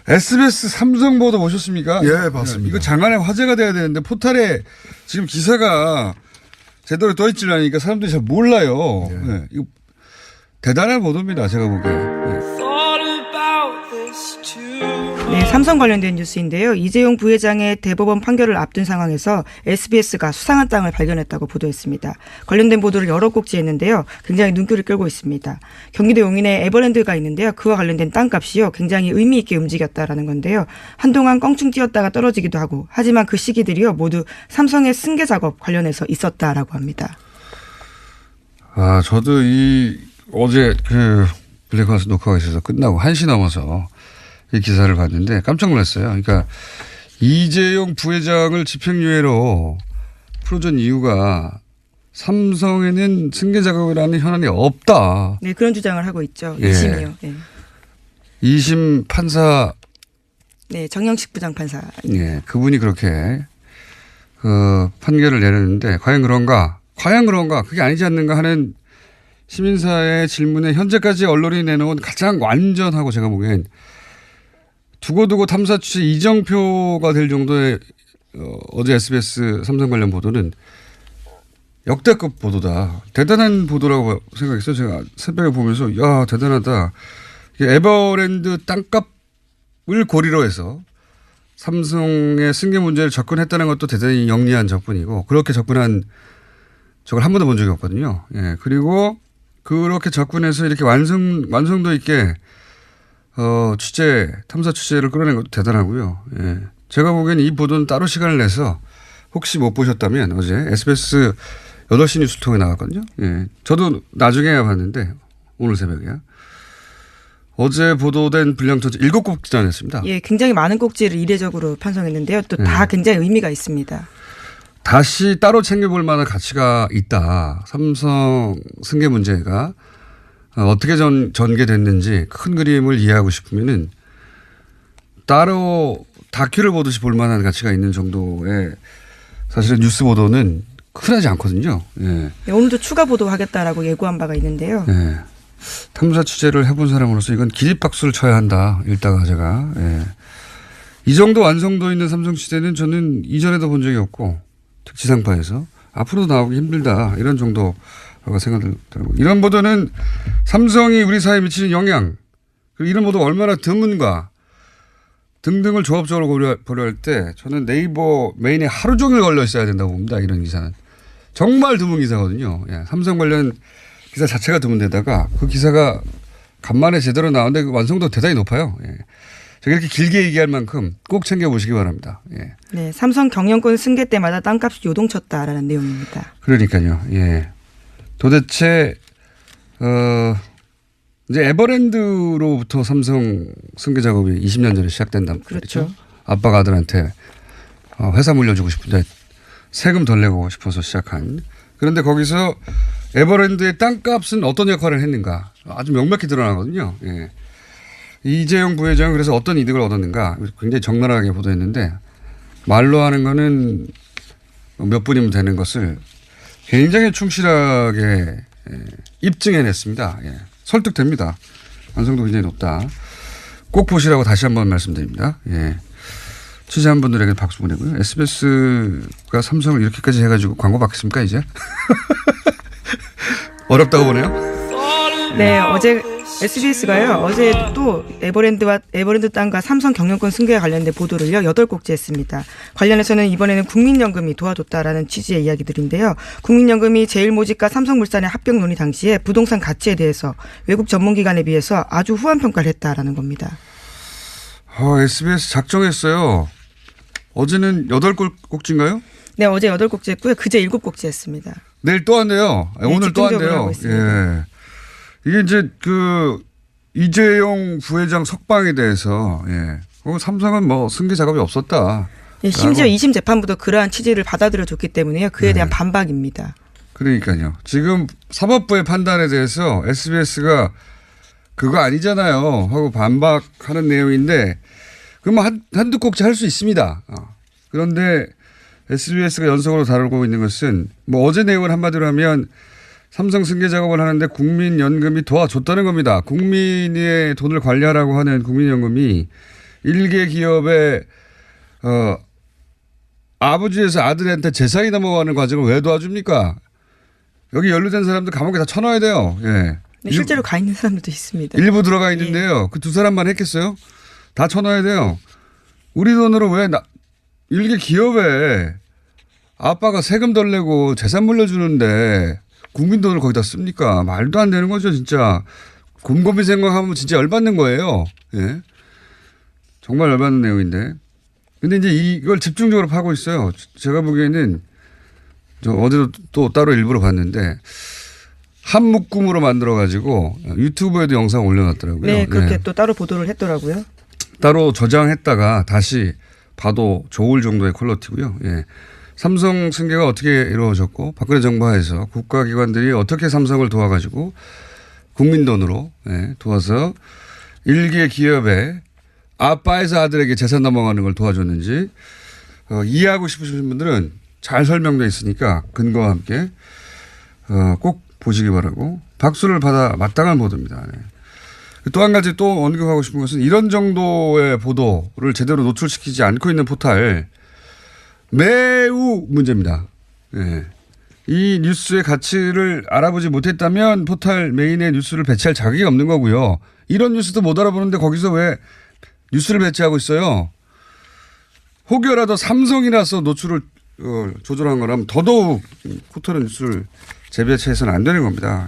SBS 삼성 보도 보셨습니까? 예, 봤습니다. 이거 장안의 화제가 돼야 되는데 포탈에 지금 기사가 제대로 떠 있질 않으니까 사람들이 잘 몰라요. 예. 네. 이거 대단한 보도입니다. 제가 보기에. 네, 삼성 관련된 뉴스인데요. 이재용 부회장의 대법원 판결을 앞둔 상황에서 SBS가 수상한 땅을 발견했다고 보도했습니다. 관련된 보도를 여러 꼭지했는데요. 굉장히 눈길을 끌고 있습니다. 경기도 용인에 에버랜드가 있는데요. 그와 관련된 땅값이요. 굉장히 의미 있게 움직였다라는 건데요. 한동안 껑충 뛰었다가 떨어지기도 하고 하지만 그 시기들이요. 모두 삼성의 승계 작업 관련해서 있었다라고 합니다. 아, 저도 어제 블랙하우스 녹화가 있어서 끝나고 1시 넘어서 이 기사를 봤는데 깜짝 놀랐어요. 그러니까 이재용 부회장을 집행유예로 풀어준 이유가 삼성에는 승계 작업이라는 현안이 없다. 네, 그런 주장을 하고 있죠. 예. 2심이요. 네. 2심 판사. 네, 정영식 부장판사. 예, 그분이 그렇게 판결을 내렸는데 과연 그런가? 그게 아니지 않는가 하는 시민사의 질문에 현재까지 언론이 내놓은 가장 완전하고 제가 보기엔 두고두고 탐사 취재 이정표가 될 정도의 어제 SBS 삼성 관련 보도는 역대급 보도다. 대단한 보도라고 생각했어요. 제가 새벽에 보면서 야 대단하다. 에버랜드 땅값을 고리로 해서 삼성의 승계 문제를 접근했다는 것도 대단히 영리한 접근이고 그렇게 접근한 적을 한 번도 본 적이 없거든요. 예. 그리고 그렇게 접근해서 이렇게 완성도 있게 탐사 취재를 끌어낸 것도 대단하고요. 예. 제가 보기에는 이 보도는 따로 시간을 내서 혹시 못 보셨다면 어제 SBS 8시 뉴스 통해 나왔거든요. 예. 저도 나중에 봤는데 오늘 새벽에야. 어제 보도된 분량 전체 7꼭지나 냈습니다. 예, 굉장히 많은 꼭지를 이례적으로 편성했는데요. 또 다 굉장히 의미가 있습니다. 다시 따로 챙겨볼 만한 가치가 있다. 삼성 승계 문제가 어떻게 전개됐는지 큰 그림을 이해하고 싶으면은 따로 다큐를 보듯이 볼 만한 가치가 있는 정도의 사실은 뉴스 보도는 흔하지 않거든요. 예. 네, 오늘도 추가 보도하겠다라고 예고한 바가 있는데요. 예. 탐사 취재를 해본 사람으로서 이건 기립박수를 쳐야 한다. 읽다가 제가. 예. 이 정도 완성도 있는 삼성 취재는 저는 이전에도 본 적이 없고 지상파에서 앞으로도 나오기 힘들다. 이런 정도 생각들더라고요. 이런 보도는 삼성이 우리 사회에 미치는 영향 그리고 이런 보도가 얼마나 드문가 등등을 조합적으로 고려할 때 저는 네이버 메인에 하루 종일 걸려 있어야 된다고 봅니다. 이런 기사는. 정말 드문 기사거든요. 예, 삼성 관련 기사 자체가 드문 데다가 그 기사가 간만에 제대로 나오는데 그 완성도 대단히 높아요. 예. 제가 이렇게 길게 얘기할 만큼 꼭 챙겨보시기 바랍니다. 예. 네, 삼성 경영권 승계 때마다 땅값이 요동쳤다라는 내용입니다. 그러니까요. 예. 도대체 이제 에버랜드로부터 삼성 승계 작업이 20년 전에 시작된단 말이죠. 그렇죠. 아빠가 아들한테 회사 물려주고 싶은데 세금 덜 내고 싶어서 시작한. 그런데 거기서 에버랜드의 땅값은 어떤 역할을 했는가 아주 명백히 드러나거든요. 예. 이재용 부회장은 그래서 어떤 이득을 얻었는가 굉장히 적나라하게 보도했는데 말로 하는 거는 몇 분이면 되는 것을 굉장히 충실하게 입증해냈습니다. 예. 설득됩니다. 완성도 굉장히 높다. 꼭 보시라고 다시 한번 말씀드립니다. 예. 취재한 분들에게 박수 보내고요. SBS가 삼성을 이렇게까지 해가지고 광고 받겠습니까 이제? 어렵다고 보네요. 네, 어제 SBS가요. 어제 또 에버랜드 땅과 삼성 경영권 승계와 관련된 보도를요. 8꼭지 했습니다. 관련해서는 이번에는 국민연금이 도와줬다라는 취지의 이야기들인데요. 국민연금이 제일모직과 삼성물산의 합병 논의 당시에 부동산 가치에 대해서 외국 전문기관에 비해서 아주 후한 평가를 했다라는 겁니다. SBS 작정했어요. 어제는 8꼭지인가요? 네, 어제 8꼭지 했고요. 그제 7꼭지 했습니다. 내일 또 한대요. 네, 오늘 또 집중적으로 한대요. 하고 있습니다. 예. 이게 이제 이재용 부회장 석방에 대해서 삼성은 뭐 승계 작업이 없었다. 예, 심지어 2심 재판부도 그러한 취지를 받아들여 줬기 때문에요. 그에 대한 반박입니다. 그러니까요. 지금 사법부의 판단에 대해서 SBS가 그거 아니잖아요 하고 반박하는 내용인데 그러면 한두 꼭지 할 수 있습니다. 그런데 SBS가 연속으로 다루고 있는 것은 뭐 어제 내용을 한마디로 하면 삼성 승계 작업을 하는데 국민연금이 도와줬다는 겁니다. 국민의 돈을 관리하라고 하는 국민연금이 일개 기업의 아버지에서 아들한테 재산이 넘어가는 과정을 왜 도와줍니까? 여기 연루된 사람들 감옥에 다 쳐넣어야 돼요. 예. 네, 실제로 가 있는 사람들도 있습니다. 일부 들어가 있는데요. 그 두 사람만 했겠어요? 다 쳐넣어야 돼요. 우리 돈으로 왜 일개 기업에 아빠가 세금 덜 내고 재산 물려주는데 국민 돈을 거기다 씁니까? 말도 안 되는 거죠, 진짜. 곰곰이 생각하면 진짜 열받는 거예요. 예. 정말 열받는 내용인데. 근데 이제 이걸 집중적으로 파고 있어요. 제가 보기에는 저 어제도 또 따로 일부러 봤는데 한 묶음으로 만들어가지고 유튜브에도 영상 올려놨더라고요. 네, 그렇게 예. 또 따로 보도를 했더라고요. 따로 저장했다가 다시 봐도 좋을 정도의 퀄리티고요. 예. 삼성 승계가 어떻게 이루어졌고 박근혜 정부 하에서 국가기관들이 어떻게 삼성을 도와가지고 국민 돈으로 도와서 일개 기업에 아빠에서 아들에게 재산 넘어가는 걸 도와줬는지 이해하고 싶으신 분들은 잘 설명되어 있으니까 근거와 함께 꼭 보시기 바라고 박수를 받아 마땅한 보도입니다. 네. 또 한 가지 또 언급하고 싶은 것은 이런 정도의 보도를 제대로 노출시키지 않고 있는 포탈 매우 문제입니다. 네. 이 뉴스의 가치를 알아보지 못했다면 포탈 메인의 뉴스를 배치할 자격이 없는 거고요. 이런 뉴스도 못 알아보는데 거기서 왜 뉴스를 배치하고 있어요. 혹여라도 삼성이라서 노출을 조절한 거라면 더더욱 포털의 뉴스를 재배치해서는 안 되는 겁니다.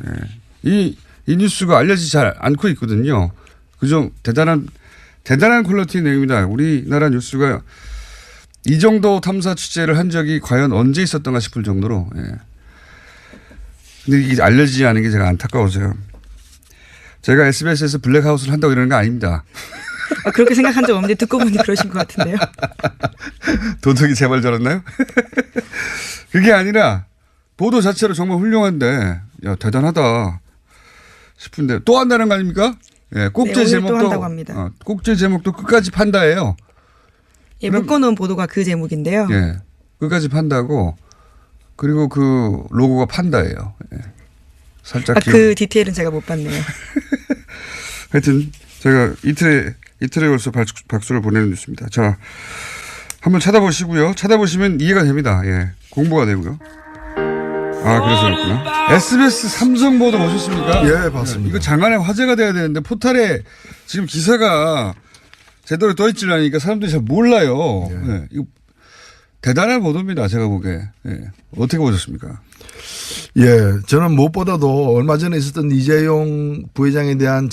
예. 이 뉴스가 알려지지 않고 있거든요. 그좀 대단한 퀄리티 내용입니다. 우리나라 뉴스가 이 정도 탐사 취재를 한 적이 과연 언제 있었던가 싶을 정도로. 예. 근데 이게 알려지지 않은 게 제가 안타까워서요. 제가 SBS에서 블랙하우스를 한다고 이러는 거 아닙니다. 그렇게 생각한 적 없는데 듣고 보니 그러신 것 같은데요. 도둑이 제발 저랬나요? 그게 아니라 보도 자체로 정말 훌륭한데 야 대단하다 싶은데 또 한다는 거 아닙니까? 예, 꼭지 네, 제목도 또 한다고 합니다. 꼭지 제목도 끝까지 판다예요. 예, 묶어놓은 보도가 그 제목인데요. 예, 끝까지 판다고 그리고 그 로고가 판다예요. 예. 살짝 그 디테일은 제가 못 봤네요. 하여튼 제가 이틀에 걸쳐 박수를 보내는 뉴스입니다. 자, 한번 찾아보시고요. 찾아보시면 이해가 됩니다. 예, 공부가 되고요. 아, 그래서 그렇구나. SBS 삼성 보도 보셨습니까? 예, 봤습니다. 이거 장안의 화제가 돼야 되는데 포탈에 지금 기사가 제대로 떠있질 않으니까 사람들이 잘 몰라요. 예. 예, 이거 대단한 보도입니다. 제가 보기에. 예. 어떻게 보셨습니까? 예, 저는 무엇보다도 얼마 전에 있었던 이재용 부회장에 대한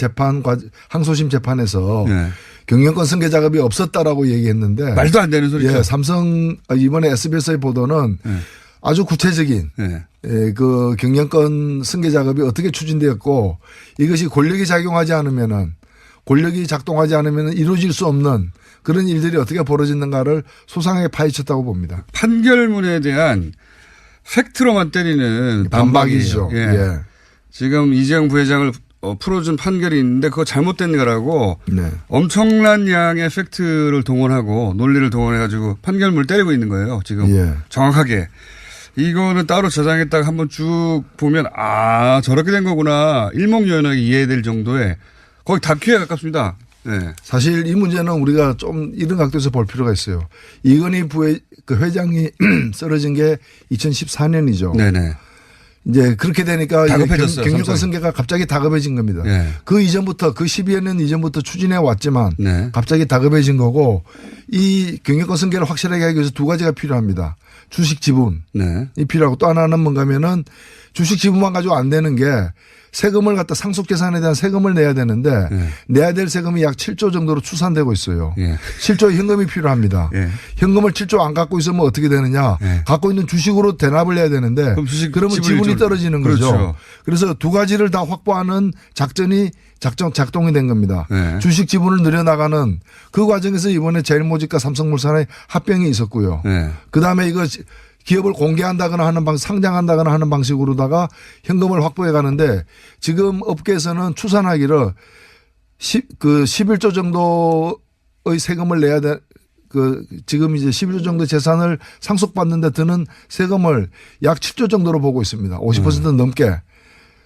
항소심 재판에서 예. 경영권 승계 작업이 없었다라고 얘기했는데 말도 안 되는 소리죠. 예, 삼성 이번에 SBS의 보도는 예. 아주 구체적인 예. 그 경영권 승계 작업이 어떻게 추진되었고 이것이 권력이 작용하지 않으면은 권력이 작동하지 않으면 이루어질 수 없는 그런 일들이 어떻게 벌어졌는가를 소상하게 파헤쳤다고 봅니다. 판결문에 대한 팩트로만 때리는 반박이죠. 예. 예. 지금 이재용 부회장을 풀어준 판결이 있는데 그거 잘못된 거라고 네. 엄청난 양의 팩트를 동원하고 논리를 동원해가지고 판결문을 때리고 있는 거예요. 지금 예. 정확하게. 이거는 따로 저장했다가 한번 쭉 보면 아 저렇게 된 거구나 일목요연하게 이해될 정도의 거의 다큐에 가깝습니다. 네. 사실 이 문제는 우리가 좀 이런 각도에서 볼 필요가 있어요. 이건희 그 회장이 쓰러진 게 2014년이죠. 네네. 이제 그렇게 되니까 다급해졌어요, 경영권 삼성이. 승계가 갑자기 다급해진 겁니다. 네. 그 이전부터 그 12년 이전부터 추진해 왔지만 네. 갑자기 다급해진 거고 이 경영권 승계를 확실하게 하기 위해서 두 가지가 필요합니다. 주식 지분이 네. 필요하고 또 하나는 뭔가면은 주식 지분만 가지고 안 되는 게 세금을 갖다 상속재산에 대한 세금을 내야 되는데 네. 내야 될 세금이 약 7조 정도로 추산되고 있어요. 예. 7조 현금이 필요합니다. 예. 현금을 7조 안 갖고 있으면 어떻게 되느냐. 예. 갖고 있는 주식으로 대납을 해야 되는데 그러면 지분이 떨어지는 거죠. 그렇죠. 그래서 두 가지를 다 확보하는 작동이 된 겁니다. 예. 주식 지분을 늘려나가는 그 과정에서 이번에 제일모직과 삼성물산의 합병이 있었고요. 네. 그다음에 이거 기업을 공개한다거나 하는 상장한다거나 하는 방식으로다가 현금을 확보해 가는데 지금 업계에서는 추산하기를 11조 정도의 세금을 내야 돼. 지금 이제 11조 정도 재산을 상속받는 데 드는 세금을 약 7조 정도로 보고 있습니다. 50% 넘게.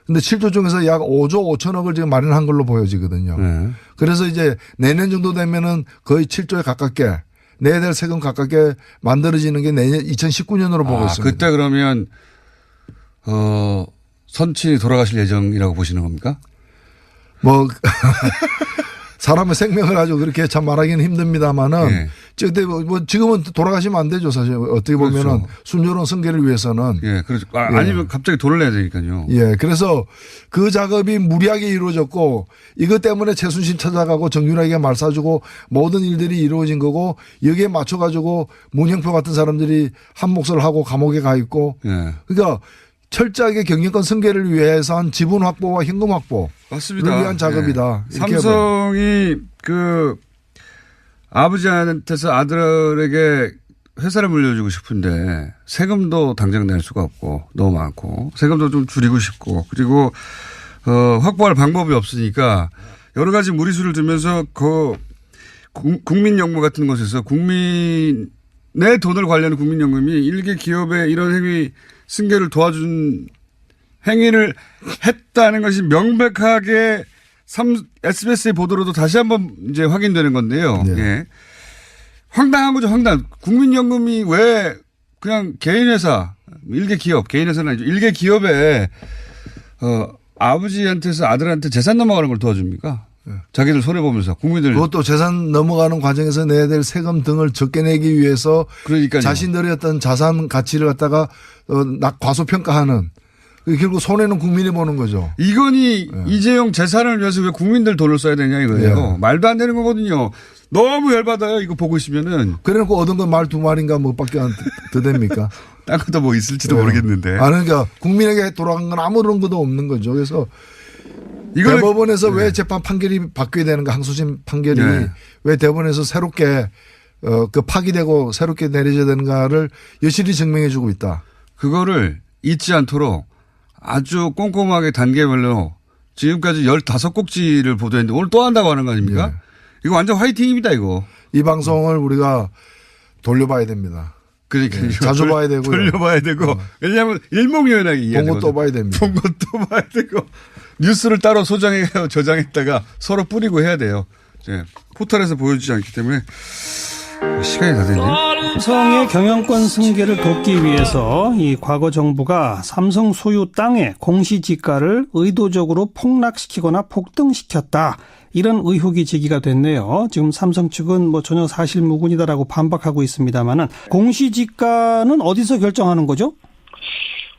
근데 7조 중에서 약 5조 5천억을 지금 마련한 걸로 보여지거든요. 네. 그래서 이제 내년 정도 되면은 거의 7조에 가깝게 내야 될 세금 가깝게 만들어지는 게 내년 2019년으로 보고 있습니다. 그때 그러면 선친이 돌아가실 예정이라고 보시는 겁니까? 뭐 사람의 생명을 가지고 그렇게 참 말하기는 힘듭니다만은 예. 뭐 지금은 돌아가시면 안 되죠. 사실 어떻게 보면은 그렇죠. 순조로운 승계를 위해서는. 예, 그렇죠. 예. 아니면 갑자기 돈을 내야 되니까요. 예. 그래서 그 작업이 무리하게 이루어졌고 이것 때문에 최순실 찾아가고 정윤아에게 말 쏴주고 모든 일들이 이루어진 거고 여기에 맞춰가지고 문형표 같은 사람들이 한 몫을 하고 감옥에 가 있고 예. 그러니까 철저하게 경영권 승계를 위해서 한 지분 확보와 현금 확보. 맞습니다. 위한 작업이다. 예. 이렇게 삼성이 그 아버지한테서 아들에게 회사를 물려주고 싶은데 세금도 당장 낼 수가 없고 너무 많고 세금도 좀 줄이고 싶고 그리고 확보할 방법이 없으니까 여러 가지 무리수를 두면서 그 국민연금 같은 곳에서 국민의 돈을 관리하는 국민연금이 일개 기업의 이런 행위 승계를 도와준 행위를 했다는 것이 명백하게 SBS의 보도로도 다시 한번 이제 확인되는 건데요. 네. 예. 황당한 거죠, 황당. 국민연금이 왜 그냥 개인회사, 일개 기업, 개인회사는 아니죠. 일개 기업에, 아버지한테서 아들한테 재산 넘어가는 걸 도와줍니까? 자기들 손해보면서 국민들. 그것도 재산 넘어가는 과정에서 내야 될 세금 등을 적게 내기 위해서 그러니까요. 자신들의 어떤 자산 가치를 갖다가 과소평가하는 결국 손해는 국민이 보는 거죠. 이건희 이재용 재산을 위해서 왜 국민들 돈을 써야 되냐 이거예요. 말도 안 되는 거거든요. 너무 열받아요. 이거 보고 있으면은. 그래놓고 얻은 건 말 두 마리인가 뭐밖에 더 됩니까? 딴 것도 뭐 있을지도 모르겠는데. 그러니까 국민에게 돌아간 건 아무런 것도 없는 거죠. 그래서 대법원에서 왜 재판 판결이 바뀌어야 되는가 항소심 판결이 왜 대법원에서 새롭게 그 파기되고 새롭게 내려져야 되는가를 여실히 증명해 주고 있다. 그거를 잊지 않도록 아주 꼼꼼하게 단계별로 지금까지 15꼭지를 보도했는데 오늘 또 한다고 하는 거 아닙니까? 이거 완전 화이팅입니다, 이거. 이 방송을 우리가 돌려봐야 됩니다. 그러니까 자주 봐야 되고요. 돌려봐야 되고. 왜냐하면 일목요연하게 이해해야 본 것도 봐야 됩니다. 본 것도 봐야 되고. 뉴스를 따로 소장해 저장했다가 서로 뿌리고 해야 돼요. 이제 포털에서 보여주지 않기 때문에 시간이 다 됐네요. 삼성의 경영권 승계를 돕기 위해서 이 과거 정부가 삼성 소유 땅의 공시지가를 의도적으로 폭락시키거나 폭등시켰다. 이런 의혹이 제기가 됐네요. 지금 삼성 측은 뭐 전혀 사실무근이다라고 반박하고 있습니다만은 공시지가는 어디서 결정하는 거죠?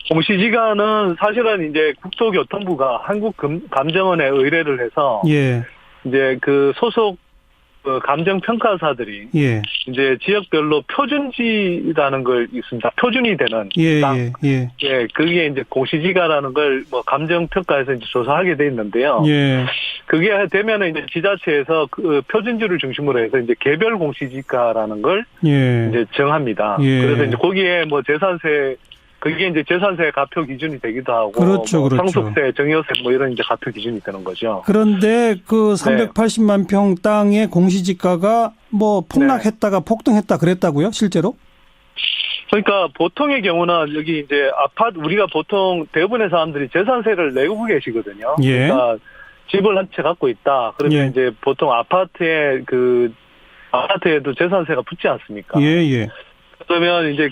공시지가는 사실은 이제 국토교통부가 한국감정원에 의뢰를 해서 예. 이제 그 소속 감정평가사들이 예. 이제 지역별로 표준지라는 걸 있습니다. 표준이 되는 예, 땅. 예, 예. 예, 그게 이제 공시지가라는 걸 뭐 감정평가에서 이제 조사하게 돼 있는데요. 예. 그게 되면은 이제 지자체에서 그 표준지를 중심으로 해서 이제 개별 공시지가라는 걸 예. 이제 정합니다. 예. 그래서 이제 거기에 뭐 재산세 그게 이제 재산세 가표 기준이 되기도 하고, 그렇죠, 뭐 그렇죠. 상속세, 증여세 뭐 이런 이제 가표 기준이 되는 거죠. 그런데 그 380만 평 땅의 공시지가가 뭐 폭락했다가 폭등했다 그랬다고요, 실제로? 그러니까 보통의 경우는 여기 이제 아파트 우리가 보통 대부분의 사람들이 재산세를 내고 계시거든요. 예. 그러니까 집을 한 채 갖고 있다. 그러면 예. 이제 보통 아파트에도 재산세가 붙지 않습니까? 예, 예. 그러면 이제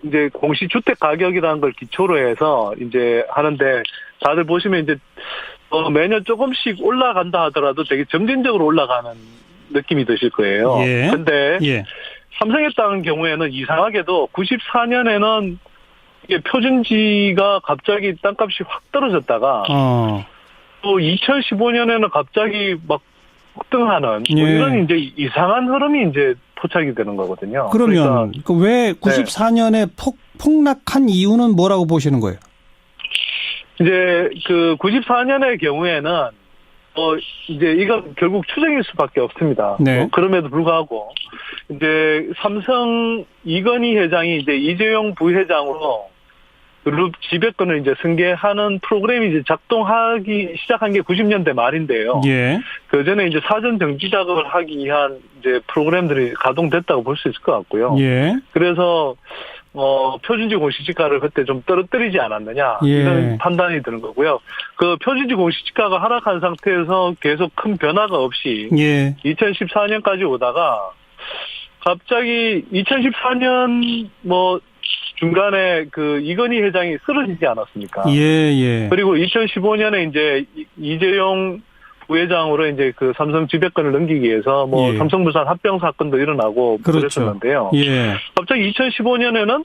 이제 공시주택 가격이라는 걸 기초로 해서 이제 하는데 다들 보시면 이제 매년 조금씩 올라간다 하더라도 되게 점진적으로 올라가는 느낌이 드실 거예요. 예. 근데 예. 삼성에 따른 경우에는 이상하게도 94년에는 이게 표준지가 갑자기 땅값이 확 떨어졌다가 또 2015년에는 갑자기 막 폭등하는 뭐 예. 이런 이제 이상한 흐름이 이제 포착이 되는 거거든요. 그러면 그러니까 왜 94년에 폭락한 이유는 뭐라고 보시는 거예요? 이제 그 94년의 경우에는 이제 이건 결국 추정일 수밖에 없습니다. 네. 그럼에도 불구하고 이제 삼성 이건희 회장이 이제 이재용 부회장으로 그룹 지배권을 이제 승계하는 프로그램이 이제 작동하기 시작한 게 90년대 말인데요. 예. 그 전에 이제 사전 정지 작업을 하기 위한 이제 프로그램들이 가동됐다고 볼 수 있을 것 같고요. 예. 그래서 표준지 공시지가를 그때 좀 떨어뜨리지 않았느냐 예. 이런 판단이 드는 거고요. 그 표준지 공시지가가 하락한 상태에서 계속 큰 변화가 없이 예. 2014년까지 오다가 갑자기 2014년 뭐 중간에 그 이건희 회장이 쓰러지지 않았습니까? 예, 예. 그리고 2015년에 이제 이재용 부회장으로 이제 그 삼성 지배권을 넘기기 위해서 뭐 예. 삼성물산 합병 사건도 일어나고 그렇죠. 그랬었는데요. 예. 갑자기 2015년에는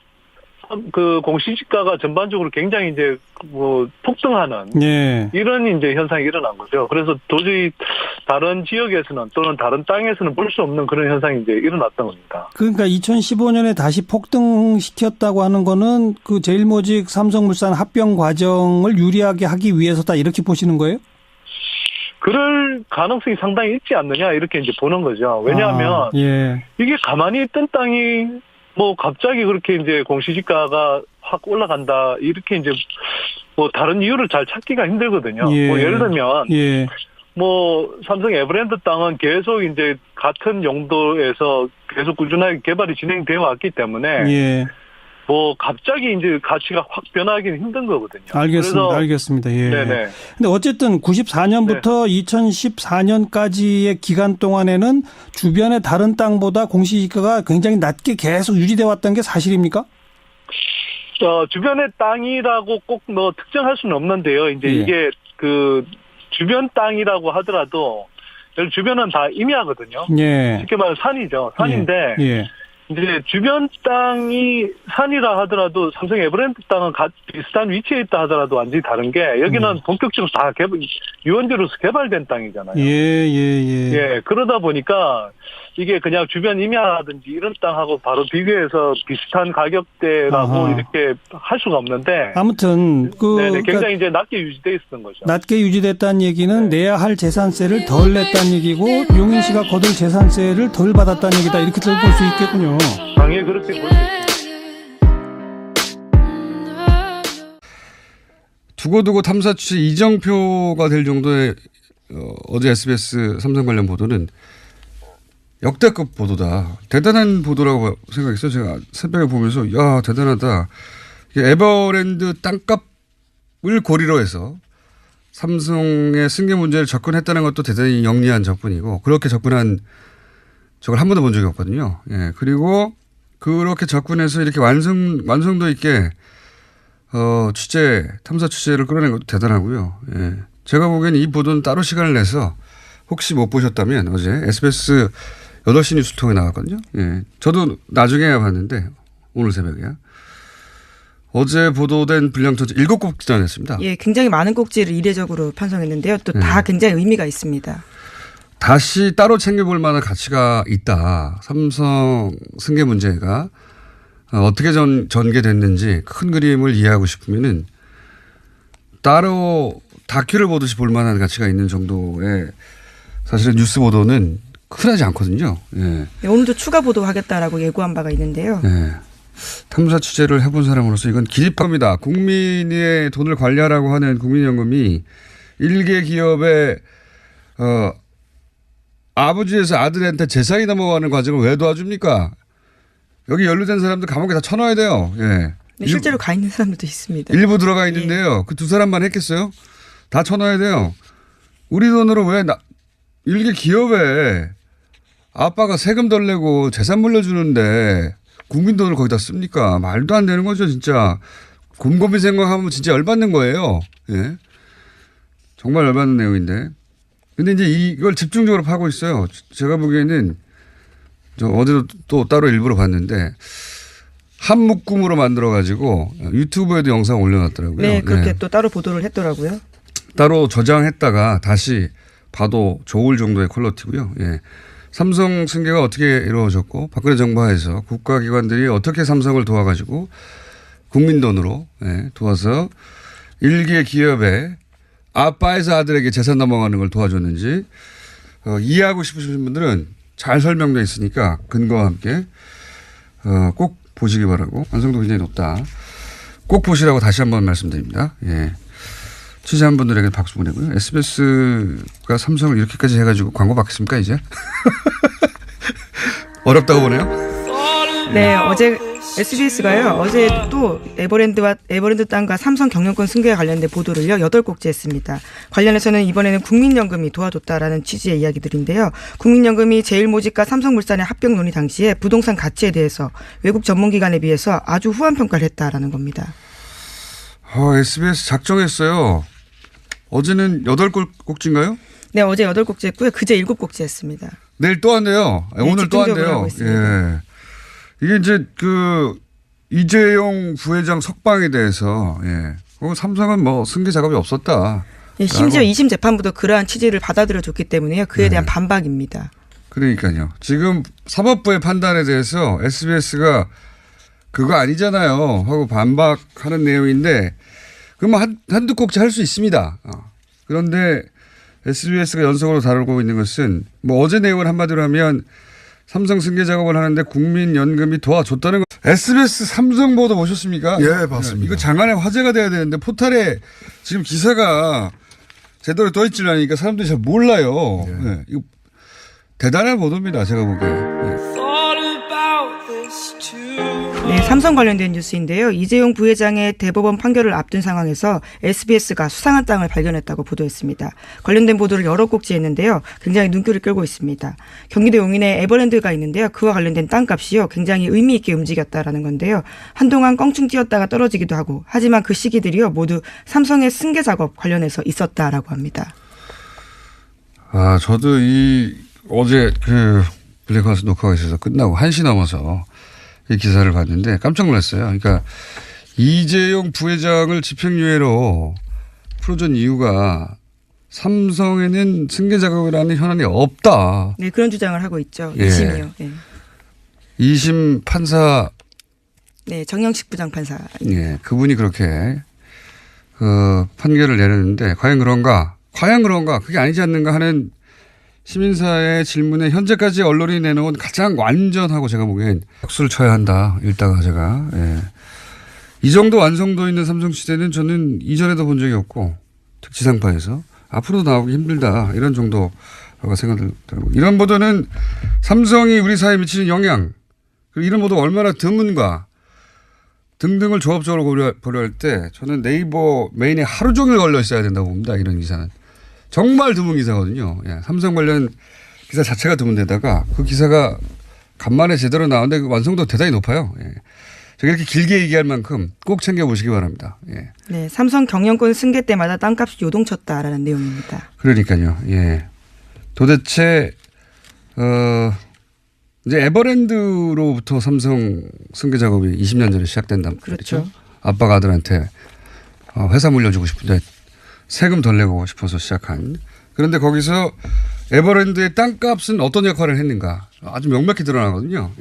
그 공시지가가 전반적으로 굉장히 이제 뭐 폭등하는 예. 이런 이제 현상이 일어난 거죠. 그래서 도저히 다른 지역에서는 또는 다른 땅에서는 볼 수 없는 그런 현상이 이제 일어났던 겁니다. 그러니까 2015년에 다시 폭등시켰다고 하는 거는 그 제일모직 삼성물산 합병 과정을 유리하게 하기 위해서다 이렇게 보시는 거예요? 그럴 가능성이 상당히 있지 않느냐 이렇게 이제 보는 거죠. 왜냐하면 예. 이게 가만히 있던 땅이 뭐 갑자기 그렇게 이제 공시지가가 확 올라간다 이렇게 이제 뭐 다른 이유를 잘 찾기가 힘들거든요. 예. 뭐 예를 들면 예. 뭐 삼성 에버랜드 땅은 계속 이제 같은 용도에서 계속 꾸준하게 개발이 진행되어 왔기 때문에 예. 뭐 갑자기 이제 가치가 확 변하기는 힘든 거거든요. 알겠습니다. 그래서 알겠습니다. 예. 네네. 근데 어쨌든 94년부터 2014년까지의 기간 동안에는 주변의 다른 땅보다 공시지가가 굉장히 낮게 계속 유지돼 왔던 게 사실입니까? 주변의 땅이라고 꼭 뭐 특정할 수는 없는데요. 이제 예. 이게 그 주변 땅이라고 하더라도 주변은 다 임야거든요. 예. 쉽게 말하면 산이죠. 산인데 예. 이제 주변 땅이 산이라 하더라도 삼성 에버랜드 땅은 비슷한 위치에 있다 하더라도 완전히 다른 게 여기는 본격적으로 다 유원지로서 개발된 땅이잖아요. 예, 그러다 보니까 이게 그냥 주변 임야라든지 이런 땅하고 바로 비교해서 비슷한 가격대라고 아하. 이렇게 할 수가 없는데 아무튼 네네, 굉장히 그러니까 이제 낮게 유지돼 있었던 거죠. 낮게 유지됐다는 얘기는 내야 할 재산세를 덜 냈다는 얘기고 용인 씨가 거둘 재산세를 덜 받았다는 얘기다 이렇게 볼 수 있겠군요. 당연히 그렇게 볼 수 있습니다. 두고두고 탐사 취재 이정표가 될 정도의 어제 SBS 삼성 관련 보도는 역대급 보도다. 대단한 보도라고 생각했어요. 제가 새벽에 보면서 야 대단하다. 에버랜드 땅값을 고리로 해서 삼성의 승계 문제를 접근했다는 것도 대단히 영리한 접근이고 그렇게 접근한 적을 한 번도 본 적이 없거든요. 예. 그리고 그렇게 접근해서 이렇게 완성도 있게 탐사 취재를 끌어낸 것도 대단하고요. 예. 제가 보기에는 이 보도는 따로 시간을 내서 혹시 못 보셨다면 어제 SBS 8시 뉴스 통에 나왔거든요. 예. 저도 나중에야 봤는데 오늘 새벽에야. 어제 보도된 분량 전체 7곡 기자냈습니다. 예, 굉장히 많은 꼭지를 이례적으로 편성했는데요. 또 다 굉장히 의미가 있습니다. 다시 따로 챙겨볼 만한 가치가 있다. 삼성 승계 문제가 어떻게 전개됐는지 큰 그림을 이해하고 싶으면은 따로 다큐를 보듯이 볼 만한 가치가 있는 정도의 사실은 뉴스 보도는 흔하지 않거든요. 예. 네, 오늘도 추가 보도하겠다라고 예고한 바가 있는데요. 예. 탐사 취재를 해본 사람으로서 이건 기립합니다. 국민의 돈을 관리하라고 하는 국민연금이 일개 기업의 아버지에서 아들한테 재산이 넘어가는 과정을 왜 도와줍니까? 여기 연루된 사람들 감옥에 다 쳐넣어야 돼요. 예. 네, 실제로 가 있는 사람들도 있습니다. 일부 들어가 있는데요. 그 두 사람만 했겠어요? 다 쳐넣어야 돼요. 우리 돈으로 왜 일개 기업에 아빠가 세금 덜 내고 재산 물려주는데 국민 돈을 거기다 씁니까? 말도 안 되는 거죠, 진짜. 곰곰이 생각하면 진짜 열받는 거예요. 예. 정말 열받는 내용인데. 근데 이제 이걸 집중적으로 파고 있어요. 제가 보기에는 저 어제도 또 따로 일부러 봤는데 한 묶음으로 만들어가지고 유튜브에도 영상 올려놨더라고요. 네, 그렇게 예. 또 따로 보도를 했더라고요. 따로 저장했다가 다시 봐도 좋을 정도의 퀄리티고요. 예. 삼성 승계가 어떻게 이루어졌고 박근혜 정부 하에서 국가기관들이 어떻게 삼성을 도와가지고 국민 돈으로 도와서 일개 기업에 아빠에서 아들에게 재산 넘어가는 걸 도와줬는지 이해하고 싶으신 분들은 잘 설명되어 있으니까 근거와 함께 꼭 보시기 바라고 완성도 굉장히 높다. 꼭 보시라고 다시 한번 말씀드립니다. 예. 취재한 분들에게 박수 보내고요. SBS가 삼성을 이렇게까지 해가지고 광고 받겠습니까 이제? 어렵다고 보네요. 네, 어제 SBS가요 어제 또 에버랜드 땅과 삼성 경영권 승계와 관련된 보도를요 8곡째 했습니다. 관련해서는 이번에는 국민연금이 도와줬다라는 취지의 이야기들인데요. 국민연금이 제일모직과 삼성물산의 합병 논의 당시에 부동산 가치에 대해서 외국 전문기관에 비해서 아주 후한 평가를 했다라는 겁니다. SBS 작정했어요. 어제는 8곡째인가요? 네, 어제 8곡째 했고요. 그제 7곡째 했습니다. 내일 또 한대요. 네, 오늘 또 집중적으로 한대요. 하고 있습니다. 예. 이게 이제 이재용 부회장 석방에 대해서 삼성은 뭐 승계 작업이 없었다. 예, 심지어 2심 재판부도 그러한 취지를 받아들여 줬기 때문에요. 그에 대한 반박입니다. 그러니까요. 지금 사법부의 판단에 대해서 SBS가 그거 아니잖아요 하고 반박하는 내용인데 그러면 한두 곡째 할 수 있습니다. 그런데 SBS가 연속으로 다루고 있는 것은 뭐 어제 내용을 한마디로 하면 삼성 승계 작업을 하는데 국민연금이 도와줬다는 거. SBS 삼성 보도 보셨습니까? 예, 봤습니다. 이거 장안의 화제가 돼야 되는데 포탈에 지금 기사가 제대로 떠 있질 않으니까 사람들이 잘 몰라요. 예. 이거 대단한 보도입니다. 제가 보기에. 네, 삼성 관련된 뉴스인데요. 이재용 부회장의 대법원 판결을 앞둔 상황에서 SBS가 수상한 땅을 발견했다고 보도했습니다. 관련된 보도를 여러 곡째 했는데요. 굉장히 눈길을 끌고 있습니다. 경기도 용인에 에버랜드가 있는데요. 그와 관련된 땅값이요. 굉장히 의미 있게 움직였다라는 건데요. 한동안 껑충 뛰었다가 떨어지기도 하고 하지만 그 시기들이요. 모두 삼성의 승계 작업 관련해서 있었다라고 합니다. 저도 어제 블랙하우스 녹화가 있어서 끝나고 1시 넘어서 이 기사를 봤는데 깜짝 놀랐어요. 그러니까 이재용 부회장을 집행유예로 풀어준 이유가 삼성에는 승계 작업이라는 현안이 없다. 네, 그런 주장을 하고 있죠. 예. 2심이요. 네. 2심 판사. 네, 정영식 부장판사. 예, 그분이 그렇게 판결을 내렸는데 과연 그런가? 그게 아니지 않는가 하는 시민사회의 질문에 현재까지 언론이 내놓은 가장 완전하고 제가 보기엔 박수를 쳐야 한다. 읽다가 제가. 이 정도 완성도 있는 삼성시대는 저는 이전에도 본 적이 없고 특지상파에서 앞으로도 나오기 힘들다. 이런 정도가 생각들고 이런 보도는 삼성이 우리 사회에 미치는 영향 그리고 이런 보도 얼마나 드문가 등등을 조합적으로 고려할 때 저는 네이버 메인에 하루 종일 걸려 있어야 된다고 봅니다. 이런 기사는. 정말 드문 기사거든요. 삼성 관련 기사 자체가 드문 데다가 그 기사가 간만에 제대로 나오는데 그 완성도 대단히 높아요. 제가 이렇게 길게 얘기할 만큼 꼭 챙겨보시기 바랍니다. 네, 삼성 경영권 승계 때마다 땅값이 요동쳤다라는 내용입니다. 그러니까요. 도대체 이제 에버랜드로부터 삼성 승계 작업이 20년 전에 시작된단 말이죠. 그렇죠. 아빠가 아들한테 회사 물려주고 싶은데 세금 덜 내고 싶어서 시작한. 그런데 거기서 에버랜드의 땅값은 어떤 역할을 했는가 아주 명백히 드러나거든요.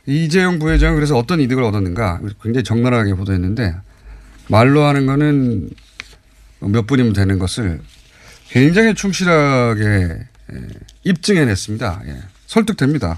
이재용 부회장은 그래서 어떤 이득을 얻었는가 굉장히 적나라하게 보도했는데 말로 하는 거는 몇 분이면 되는 것을 굉장히 충실하게 입증해냈습니다. 설득됩니다.